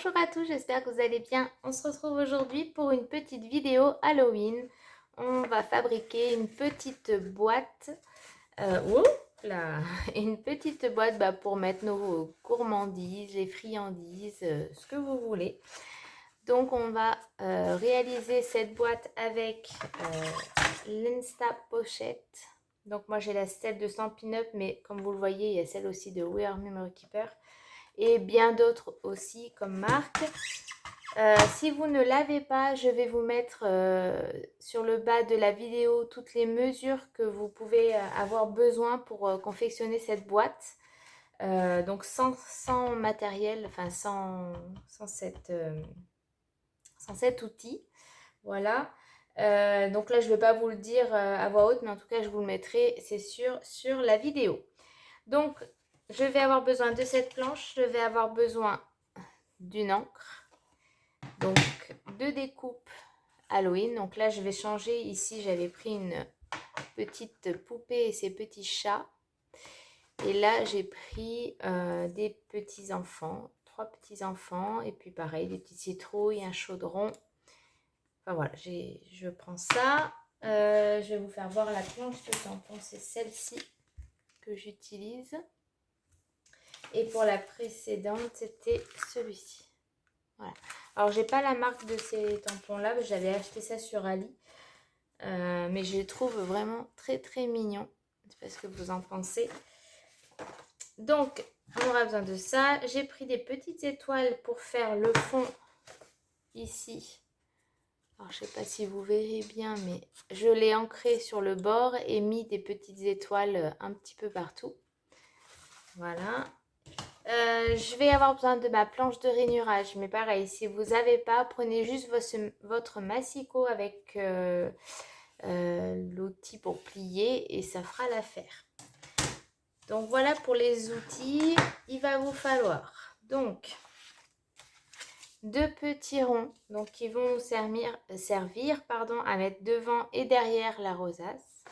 Bonjour à tous, j'espère que vous allez bien. On se retrouve aujourd'hui pour une petite vidéo Halloween. On va fabriquer une petite boîte, une petite boîte pour mettre nos gourmandises, les friandises, ce que vous voulez. Donc on va réaliser cette boîte avec l'Insta Pochette. Donc moi j'ai celle de Stampin' Up, mais comme vous le voyez, il y a celle aussi de We Are Memory Keeper. Et bien d'autres aussi comme marque. Si vous ne l'avez pas, je vais vous mettre sur le bas de la vidéo toutes les mesures que vous pouvez avoir besoin pour confectionner cette boîte. Donc sans matériel, enfin sans cet outil. Voilà. Donc là, je ne vais pas vous le dire à voix haute, mais en tout cas, je vous le mettrai, c'est sûr, sur la vidéo. Donc, je vais avoir besoin de cette planche, je vais avoir besoin d'une encre, donc de découpe Halloween. Donc là, je vais changer. Ici, j'avais pris une petite poupée et ses petits chats. Et là, j'ai pris des petits enfants, 3 petits enfants. Et puis pareil, des petites citrouilles, un chaudron. Enfin voilà, je prends ça. Je vais vous faire voir la planche de tampon. C'est celle-ci que j'utilise. Et pour la précédente, c'était celui-ci. Voilà. Alors, j'ai pas la marque de ces tampons-là. J'avais acheté ça sur Ali. Mais je les trouve vraiment très très mignons. Je sais pas ce que vous en pensez. Donc, on aura besoin de ça. J'ai pris des petites étoiles pour faire le fond ici. Alors, je sais pas si vous verrez bien, mais je l'ai ancré sur le bord et mis des petites étoiles un petit peu partout. Voilà. Je vais avoir besoin de ma planche de rainurage, mais pareil, si vous n'avez pas, prenez juste votre massicot avec l'outil pour plier et ça fera l'affaire. Donc voilà pour les outils, il va vous falloir donc 2 petits ronds donc qui vont nous servir à mettre devant et derrière la rosace.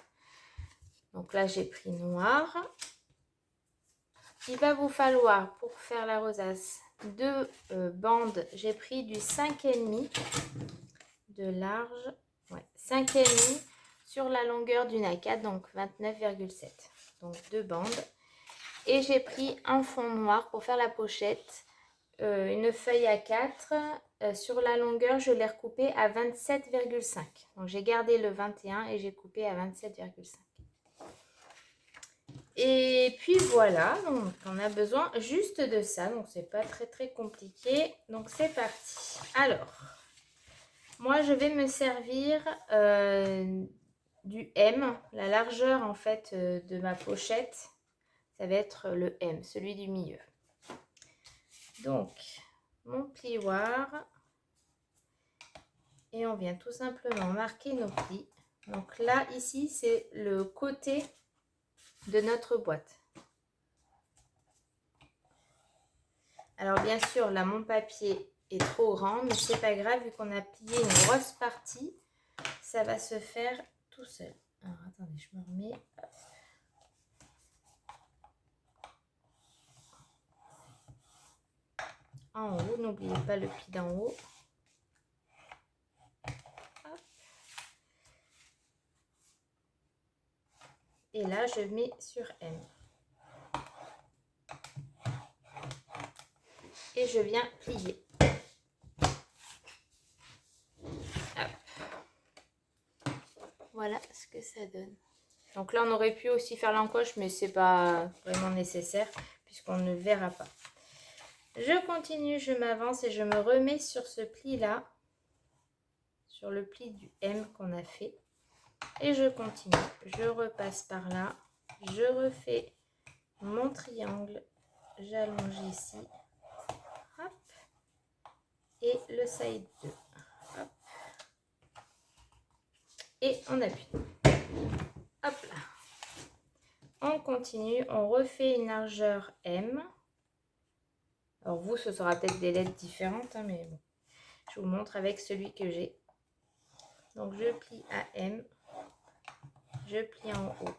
Donc là j'ai pris noir. Il va vous falloir pour faire la rosace 2 bandes. J'ai pris du 5,5 de large, 5,5 sur la longueur d'une A4, donc 29,7. Donc 2 bandes. Et j'ai pris un fond noir pour faire la pochette, une feuille A4. Sur la longueur, je l'ai recoupée à 27,5. Donc j'ai gardé le 21 et j'ai coupé à 27,5. Et puis voilà, donc on a besoin juste de ça, donc c'est pas très très compliqué. Donc c'est parti. Alors, moi je vais me servir du M, la largeur en fait de ma pochette, ça va être le M, celui du milieu. Donc, mon plioir, et on vient tout simplement marquer nos plis. Donc là, ici, c'est le côté de notre boîte. Alors bien sûr, là mon papier est trop grand, mais c'est pas grave, vu qu'on a plié une grosse partie, ça va se faire tout seul. Alors attendez, je me remets. En haut, n'oubliez pas le pli d'en haut. Hop. Et là, je mets sur M. Et je viens plier. Hop. Voilà ce que ça donne. Donc là, on aurait pu aussi faire l'encoche, mais c'est pas vraiment nécessaire puisqu'on ne verra pas. Je continue, je m'avance et je me remets sur ce pli-là, sur le pli du M qu'on a fait. Et je continue, je repasse par là, je refais mon triangle, j'allonge ici, hop, et le side 2, hop, et on appuie, hop là. On continue, on refait une largeur M. Alors vous, ce sera peut-être des lettres différentes, hein, mais bon, je vous montre avec celui que j'ai. Donc je plie à M, je plie en haut.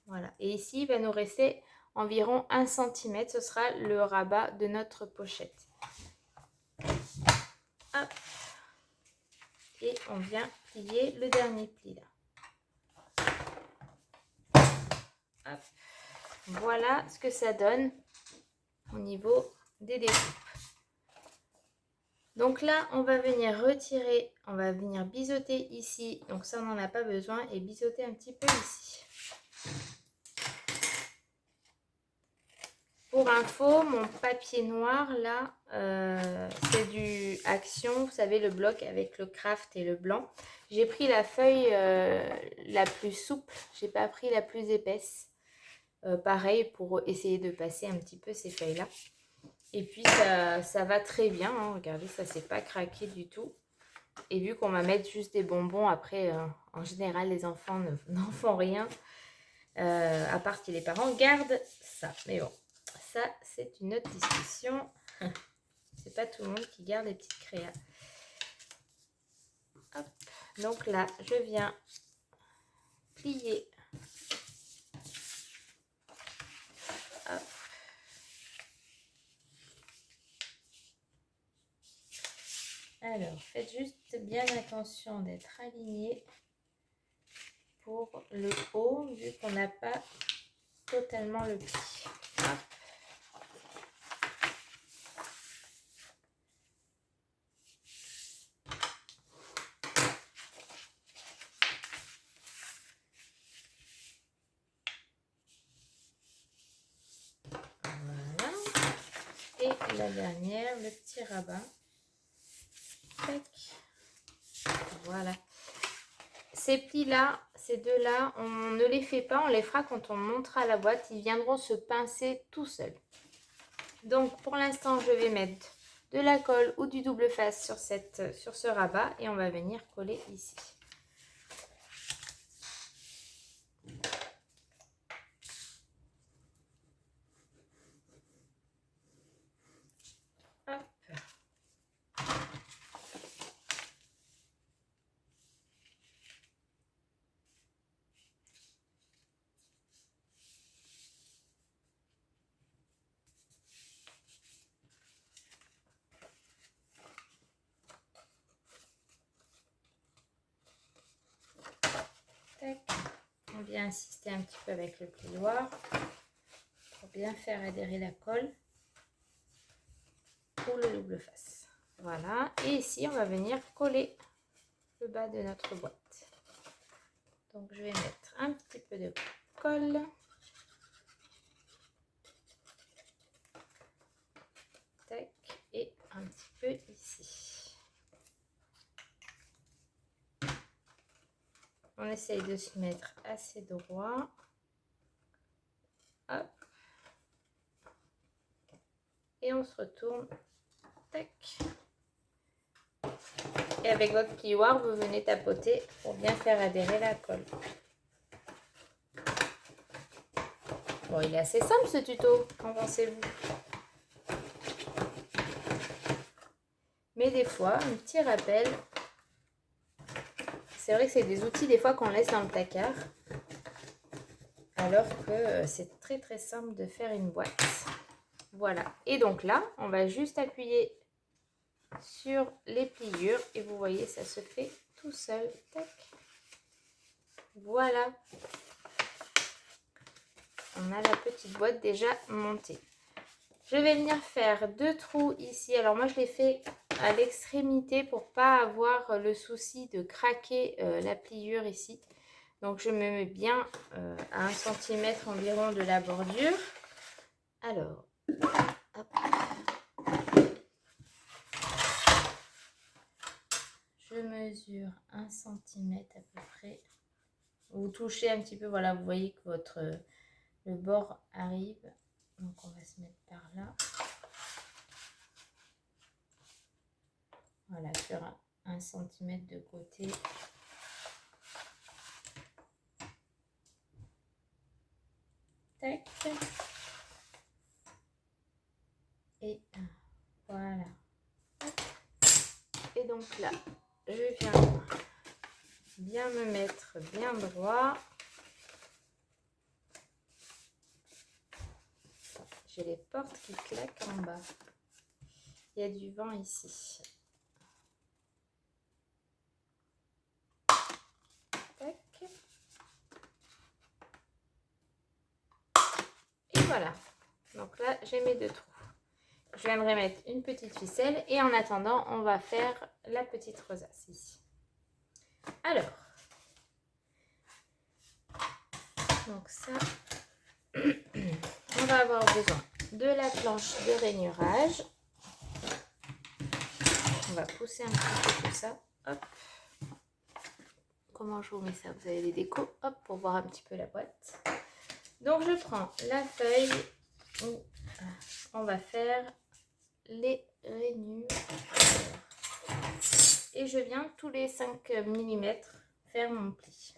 Voilà. Et ici, il va nous rester environ 1 cm. Ce sera le rabat de notre pochette. Hop. Et on vient plier le dernier pli là. Hop. Voilà ce que ça donne au niveau des découpes. Donc là, on va venir retirer, on va venir biseauter ici. Donc ça, on n'en a pas besoin. Et biseauter un petit peu ici. Pour info, mon papier noir là, c'est du Action. Vous savez, le bloc avec le craft et le blanc. J'ai pris la feuille la plus souple. J'ai pas pris la plus épaisse. Pareil, pour essayer de passer un petit peu ces feuilles-là. Et puis ça va très bien, hein. Regardez, ça s'est pas craqué du tout. Et vu qu'on va mettre juste des bonbons, après, en général, les enfants n'en font rien. À part que les parents gardent ça. Mais bon, ça, c'est une autre discussion. C'est pas tout le monde qui garde les petites créas. Hop. Donc là, je viens plier. Hop. Alors, faites juste bien attention d'être aligné pour le haut, vu qu'on n'a pas totalement le pli. Hop. Voilà. Et la dernière, le petit rabat. Tac. Voilà. Ces plis-là, ces deux-là, on ne les fait pas, on les fera quand on montera la boîte. Ils viendront se pincer tout seuls. Donc, pour l'instant, je vais mettre de la colle ou du double face sur ce rabat et on va venir coller ici. Hop. Tac. On vient insister un petit peu avec le plioir pour bien faire adhérer la colle ou le double face. Voilà. Et ici, on va venir coller le bas de notre boîte. Donc, je vais mettre un petit peu de colle. Tac. Et un petit peu ici. On essaye de se mettre assez droit. Hop. Et on se retourne. Tac. Et avec votre plioir, vous venez tapoter pour bien faire adhérer la colle. Bon, il est assez simple ce tuto, qu'en pensez-vous? Mais des fois, un petit rappel. C'est vrai que c'est des outils des fois qu'on laisse dans le placard. Alors que c'est très très simple de faire une boîte. Voilà. Et donc là, on va juste appuyer sur les pliures. Et vous voyez, ça se fait tout seul. Tac. Voilà. On a la petite boîte déjà montée. Je vais venir faire 2 trous ici. Alors moi, je l'ai fait à l'extrémité pour pas avoir le souci de craquer la pliure ici. Donc je me mets bien à 1 cm environ de la bordure. Alors, hop. Je mesure 1 cm à peu près. Vous touchez un petit peu, voilà, vous voyez que le bord arrive. Donc on va se mettre par là. Voilà, sur 1 cm de côté. Tac. Et voilà. Et donc là, je viens bien me mettre bien droit. J'ai les portes qui claquent en bas. Il y a du vent ici. voilà. Donc là, j'ai mes 2 trous. Je viendrai mettre une petite ficelle et en attendant, on va faire la petite rosace ici. Alors, donc ça, on va avoir besoin de la planche de rainurage. On va pousser un petit peu tout ça. Hop. Comment je vous mets ça? Vous avez les décos. Hop, pour voir un petit peu la boîte. Donc, je prends la feuille où on va faire les rainures. Et je viens tous les 5 mm faire mon pli.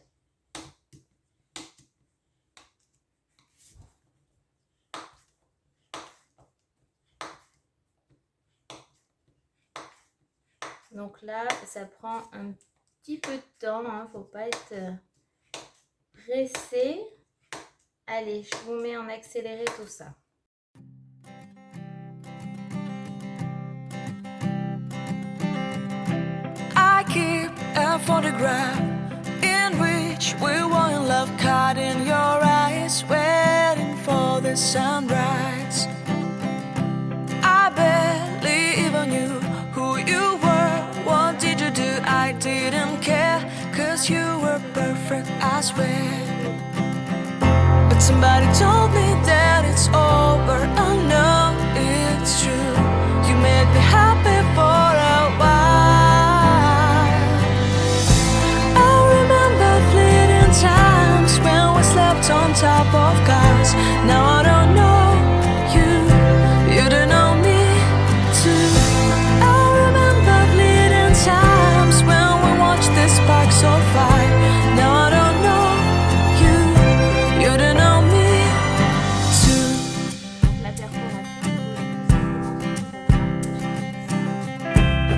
Donc là, ça prend un petit peu de temps, hein, faut pas être pressé. Allez, je vous mets en accéléré tout ça. I keep a photograph in which we were in love, caught in your eyes, waiting for the sunrise. I barely even knew who you were. What did you do? I didn't care, 'cause you were perfect, I swear. But somebody told me that it's over. Oh no, it's true. You made me happy for a while. I remember fleeting times when we slept on top of cars. Now I don't know you, you don't know me too. I remember fleeting times when we watched the sparks so fire. Now I don't know you, you don't know me too. La perforation.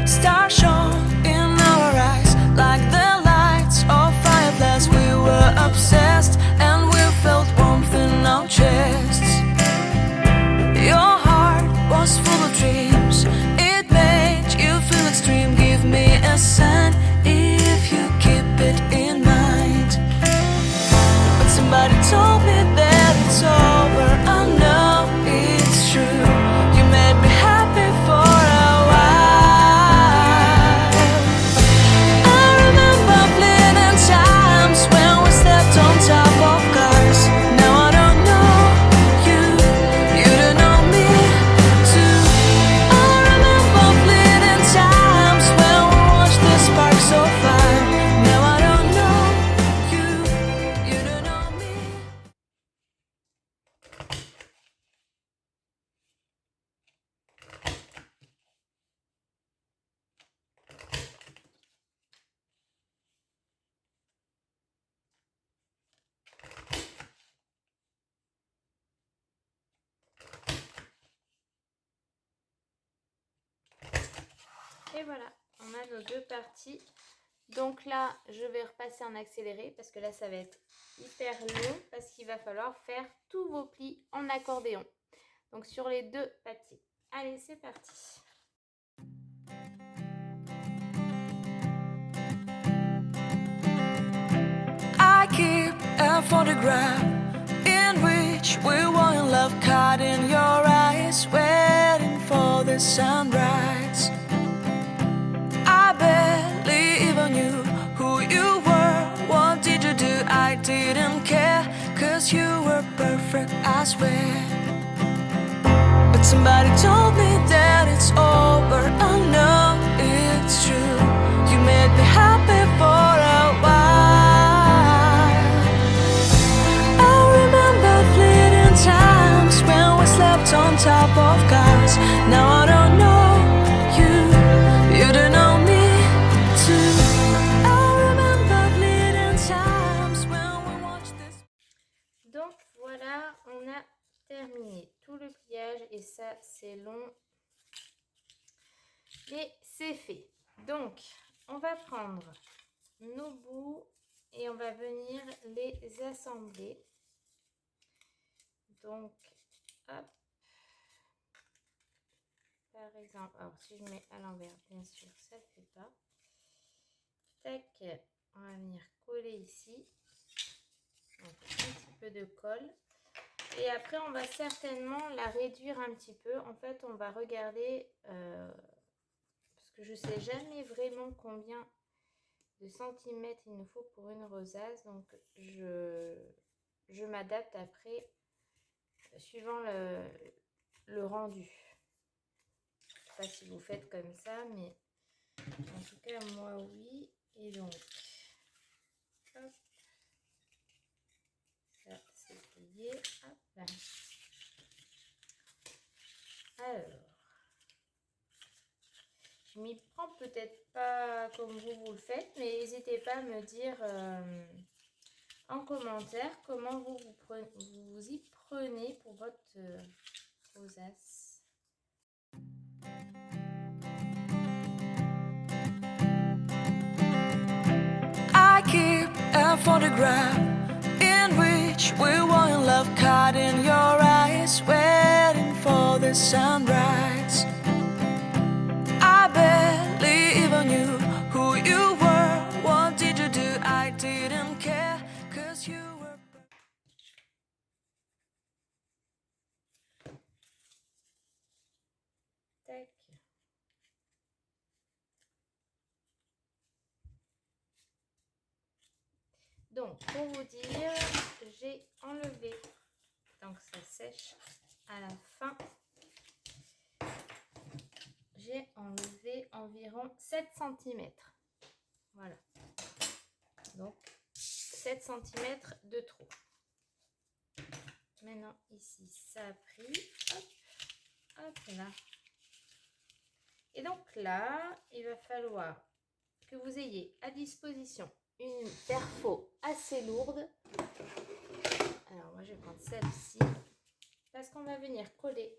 Stars shone in our eyes like the lights of fireflies. We were obsessed and we felt warmth in our chests. Your heart was full of dreams. It made you feel extreme. Give me a sign if you keep it in mind. But somebody told me that it's over. I know it's true. You made me happy for a while. I remember fleeting times when we slept on top of cars. Now I don't know you, you don't know me too. I remember fleeting times when we watched the sparks so fire. Now I don't know you, you don't know me. Et voilà, on a nos 2 parties. Donc là, je vais repasser en accéléré parce que là, ça va être hyper long parce qu'il va falloir faire tous vos plis en accordéon. Donc sur les 2 parties. Allez, c'est parti. I keep a photograph in which we were in love, caught in your eyes, waiting for the sunrise. I barely even knew who you were. What did you do? I didn't care, 'cause you were perfect, I swear. But somebody told me that it's over. Oh no, it's true. You made me happy for a while. I remember fleeting times when we slept on top of cars. Now I don't know you, you don't know me too. I remember fleeting times when we watched this. Donc voilà, on a terminé tout le pliage et ça c'est long et c'est fait. Donc on va prendre nos bouts et on va venir les assembler. Donc hop, par exemple, alors si je mets à l'envers, bien sûr ça ne fait pas. Tac, on va venir coller ici. Donc un petit peu de colle. Et après, on va certainement la réduire un petit peu. En fait, on va regarder, parce que je ne sais jamais vraiment combien de centimètres il nous faut pour une rosace. Donc, je m'adapte après, suivant le rendu. Je ne sais pas si vous faites comme ça, mais en tout cas, moi, oui. Et donc, hop, ça, c'est plié. Hop là. Alors, je m'y prends peut-être pas comme vous le faites, mais n'hésitez pas à me dire en commentaire comment vous y prenez pour votre rosace. I keep a photograph in which we were in love, caught in your eyes, waiting for the sunrise. I barely even knew who you were. What did you do? I didn't care, 'cause you were. Tac. Donc, pour vous dire, j'ai enlevé, tant que ça sèche, à la fin, j'ai enlevé environ 7 cm. Voilà. Donc, 7 cm de trop. Maintenant, ici, ça a pris. Hop, hop là. Et donc là, il va falloir que vous ayez à disposition une perfo assez lourde. Alors, moi, je vais prendre celle-ci. Parce qu'on va venir coller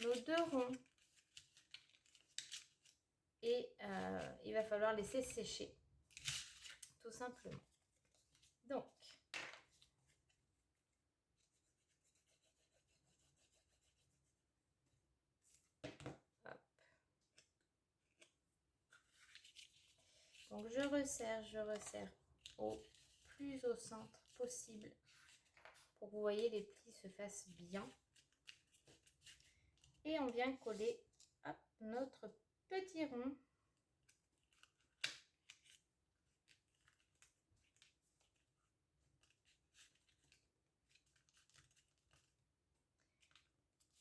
nos 2 ronds. Et il va falloir laisser sécher. Tout simplement. Donc, hop. Donc je resserre au plus au centre possible pour que vous voyez les plis se fassent bien. Et on vient coller hop, notre petit rond.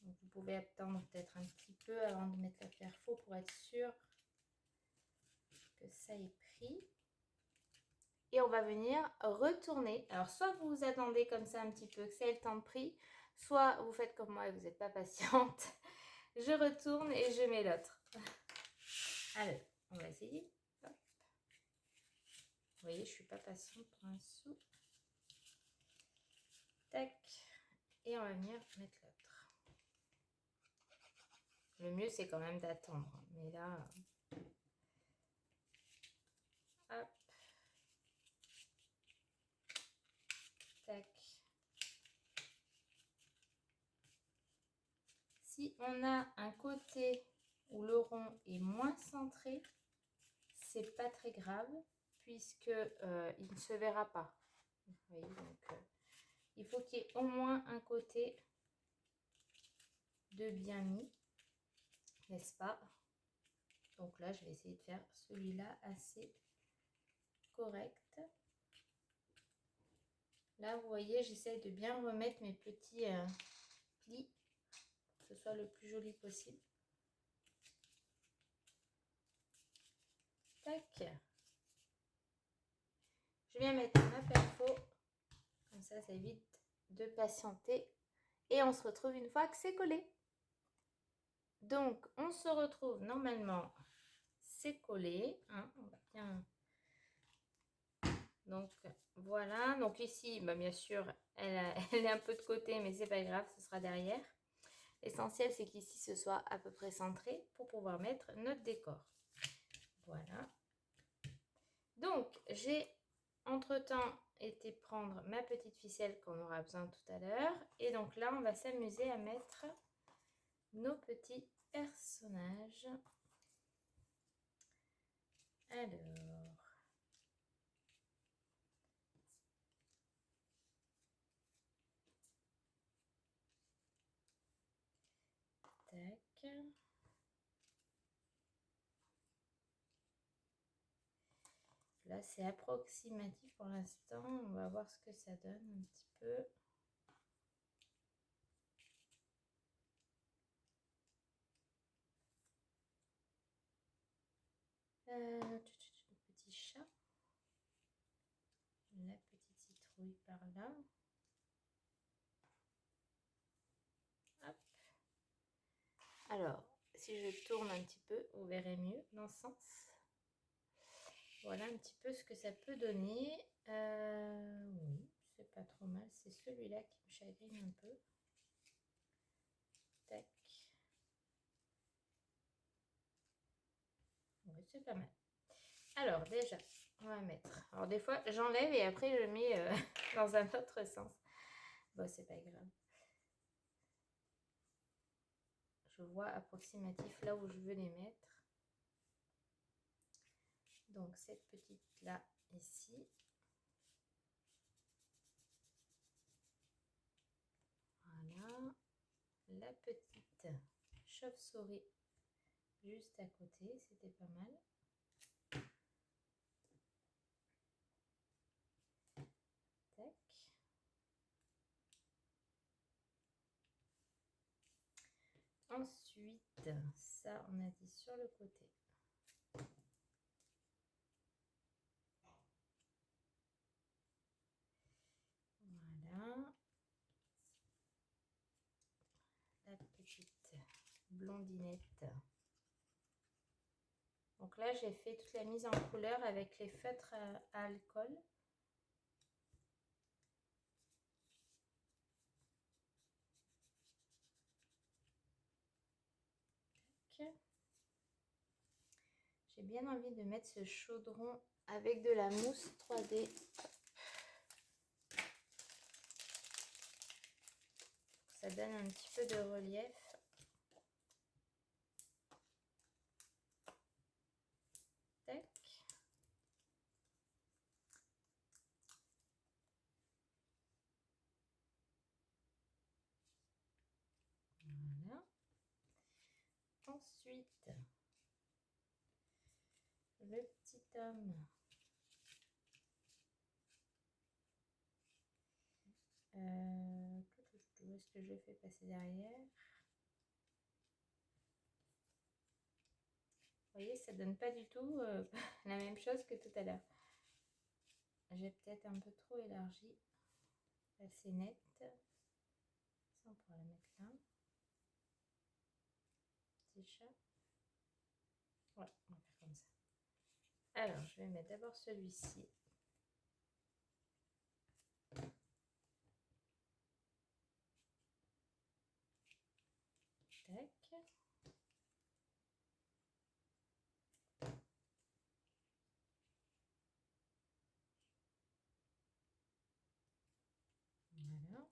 Donc, vous pouvez attendre peut-être un petit peu avant de mettre la perfo pour être sûr que ça ait pris. Et on va venir retourner. Alors, soit vous vous attendez comme ça un petit peu que ça ait le temps de pris, soit vous faites comme moi et vous n'êtes pas patiente. Je retourne et je mets l'autre. Alors, on va essayer. Hop. Vous voyez, je ne suis pas patiente pour un sou. Tac. Et on va venir mettre l'autre. Le mieux, c'est quand même d'attendre. Mais là... Hop. Tac. Si on a un côté où le rond est moins centré, c'est pas très grave puisque il ne se verra pas. Vous voyez, donc, il faut qu'il y ait au moins un côté de bien mis, n'est-ce pas? Donc là, je vais essayer de faire celui-là assez correct. Là, vous voyez, j'essaie de bien remettre mes petits plis pour que ce soit le plus joli possible. Tac. Je viens mettre ma perfo. Comme ça évite de patienter. Et on se retrouve une fois que c'est collé. Donc, on se retrouve normalement, c'est collé. Hein, on va bien... Donc, voilà. Donc ici, bah, bien sûr, elle est un peu de côté, mais c'est pas grave, ce sera derrière. L'essentiel, c'est qu'ici, ce soit à peu près centré pour pouvoir mettre notre décor. Voilà. Donc, j'ai entre-temps été prendre ma petite ficelle qu'on aura besoin tout à l'heure. Et donc là, on va s'amuser à mettre nos petits personnages. Alors... là, c'est approximatif pour l'instant. On va voir ce que ça donne un petit peu. Petit chat. La petite citrouille par là. Hop. Alors, si je tourne un petit peu, vous verrez mieux dans ce sens. Voilà un petit peu ce que ça peut donner. Oui, c'est pas trop mal. C'est celui-là qui me chagrine un peu. Tac. Oui, c'est pas mal. Alors, déjà, on va mettre. Alors, des fois, j'enlève et après, je mets dans un autre sens. Bon, c'est pas grave. Je vois approximatif là où je veux les mettre. Donc, cette petite-là, ici. Voilà. La petite chauve-souris juste à côté, c'était pas mal. Tac. Ensuite, ça, on a dit sur le côté. Voilà. La petite blondinette. Donc là, j'ai fait toute la mise en couleur avec les feutres à alcool. J'ai bien envie de mettre ce chaudron avec de la mousse 3D. Ça donne un petit peu de relief. Tac. Voilà. Ensuite, le petit homme. Où est-ce que je le fais passer derrière? Vous voyez, ça donne pas du tout la même chose que tout à l'heure. J'ai peut-être un peu trop élargi. Assez nette. Ça, on pourra la mettre là. Petit chat. Ouais, on va faire comme ça. Alors, je vais mettre d'abord celui-ci. Tac. Voilà.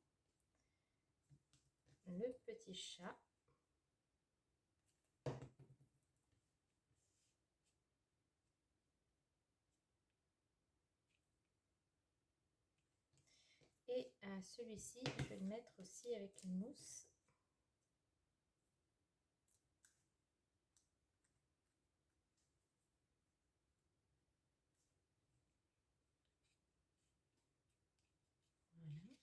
Le petit chat. Et celui-ci, je vais le mettre aussi avec une mousse. Voilà.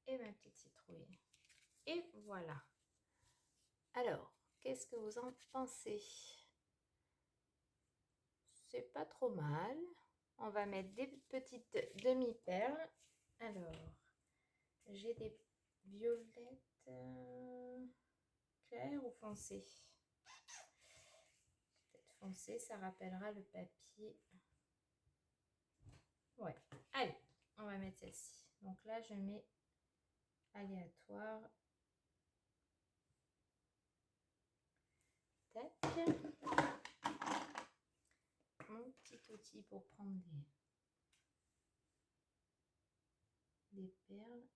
Et ma petite citrouille. Et voilà. Alors, qu'est-ce que vous en pensez? C'est pas trop mal. On va mettre des petites demi-perles. Alors, j'ai des violettes claires ou foncées? Peut-être foncées, ça rappellera le papier. Ouais, allez, on va mettre celle-ci. Donc là, je mets aléatoire. Tac. Mon petit outil pour prendre des perles.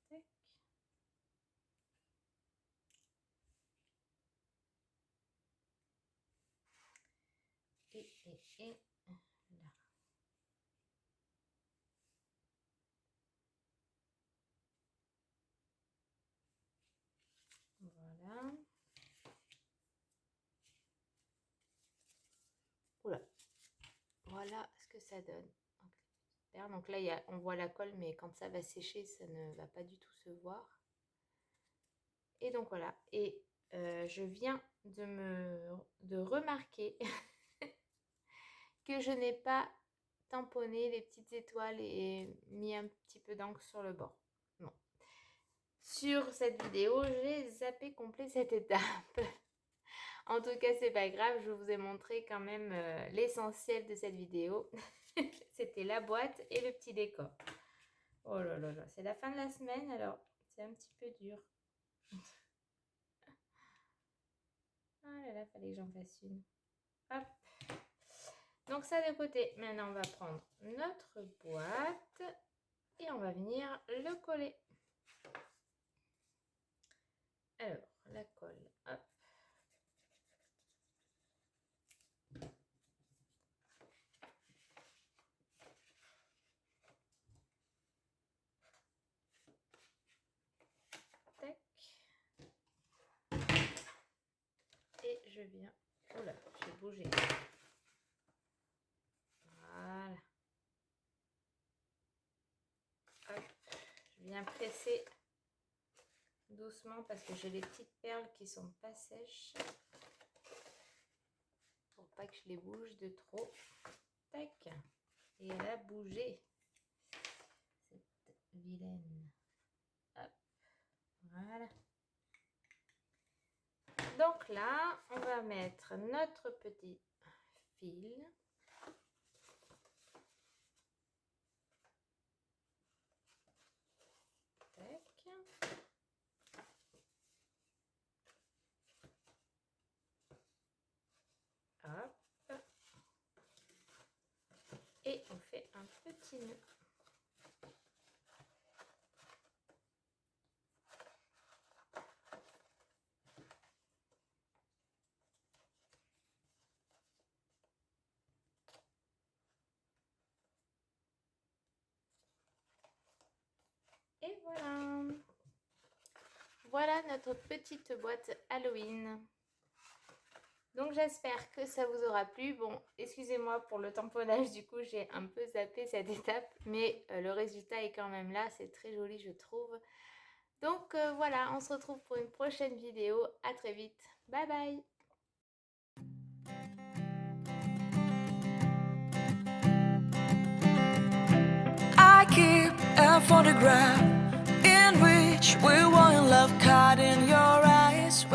Tac. Et là. que ça donne. Donc là, on voit la colle, mais quand ça va sécher, ça ne va pas du tout se voir. Et donc voilà. Et je viens de remarquer que je n'ai pas tamponné les petites étoiles et mis un petit peu d'encre sur le bord. Bon. Sur cette vidéo, j'ai zappé complet cette étape. En tout cas, c'est pas grave, je vous ai montré quand même l'essentiel de cette vidéo. C'était la boîte et le petit décor. Oh là là là, c'est la fin de la semaine, alors c'est un petit peu dur. Ah là là, fallait que j'en fasse une. Hop. Donc ça de côté. Maintenant, on va prendre notre boîte et on va venir le coller. Alors, la colle, hop. Tac. Et je viens... Oh là, j'ai bougé. Voilà. Hop. Je viens presser doucement parce que j'ai les petites perles qui sont pas sèches. Pour pas que je les bouge de trop. Tac. Et elle a bougé. Cette vilaine. Hop. Voilà. Donc là, on va mettre notre petit fil. Tac. Hop. Et on fait un petit nœud. Et voilà. Voilà notre petite boîte Halloween. Donc j'espère que ça vous aura plu. Bon, excusez-moi pour le tamponnage, du coup j'ai un peu zappé cette étape, mais le résultat est quand même là, c'est très joli je trouve. Donc voilà, on se retrouve pour une prochaine vidéo, à très vite, bye bye. I keep a photograph in which we were in love, caught in your eyes.